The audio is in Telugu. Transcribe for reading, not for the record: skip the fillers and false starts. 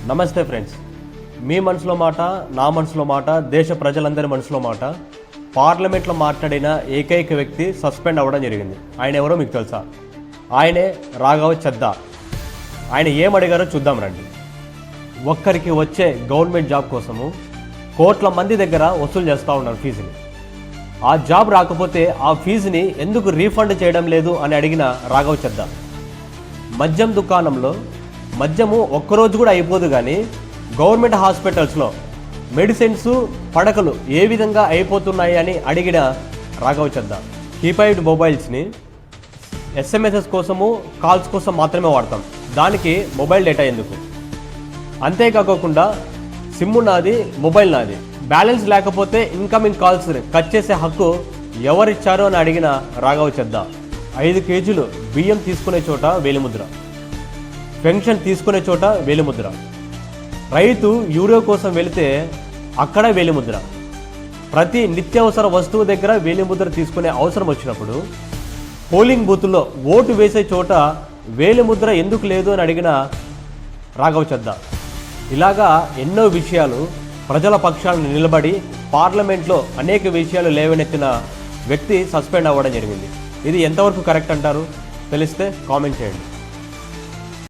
నమస్తే ఫ్రెండ్స్, మీ మనసులో మాట, నా మనసులో మాట, దేశ ప్రజలందరి మనసులో మాట. పార్లమెంట్లో మాట్లాడిన ఏకైక వ్యక్తి సస్పెండ్ అవ్వడం జరిగింది. ఆయన ఎవరో మీకు తెలుసా? ఆయనే రాఘవ చద్దా. ఆయన ఏమడిగారో చూద్దాం రండి. ఒక్కరికి వచ్చే గవర్నమెంట్ జాబ్ కోసము కోట్ల మంది దగ్గర వసూలు చేస్తూ ఉన్నారు ఫీజుని. ఆ జాబ్ రాకపోతే ఆ ఫీజుని ఎందుకు రీఫండ్ చేయడం లేదు అని అడిగిన రాఘవ చద్దా. మద్యం దుకాణంలో మద్యము ఒక్కరోజు కూడా అయిపోదు, కానీ గవర్నమెంట్ హాస్పిటల్స్లో మెడిసిన్స్ పడకలు ఏ విధంగా అయిపోతున్నాయి అని అడిగిన రాఘవ చద్దా. కీప్యాడ్ మొబైల్స్ని ఎస్ఎంఎస్ఎస్ కోసము, కాల్స్ కోసం మాత్రమే వాడతాం, దానికి మొబైల్ డేటా ఎందుకు? అంతేకాకుండా సిమ్ నాది, మొబైల్ నాది, బ్యాలెన్స్ లేకపోతే ఇన్కమింగ్ కాల్స్ కట్ చేసే హక్కు ఎవరిచ్చారో అని అడిగిన రాఘవ చద్దా. 5 కేజీలు బియ్యం తీసుకునే చోట వేలిముద్ర, పెన్షన్ తీసుకునే చోట వేలిముద్ర, రైతు యూరియా కోసం వెళితే అక్కడ వేలిముద్ర, ప్రతి నిత్యావసర వస్తువు దగ్గర వేలిముద్ర తీసుకునే అవసరం వచ్చినప్పుడు పోలింగ్ బూత్లో ఓటు వేసే చోట వేలిముద్ర ఎందుకు లేదు అని అడిగిన రాఘవ చద్దా. ఇలాగా ఎన్నో విషయాలు ప్రజల పక్షాలను నిలబడి పార్లమెంట్లో అనేక విషయాలు లేవనెత్తిన వ్యక్తి సస్పెండ్ అవ్వడం జరిగింది. ఇది ఎంతవరకు కరెక్ట్ అంటారు? తెలిస్తే కామెంట్ చేయండి.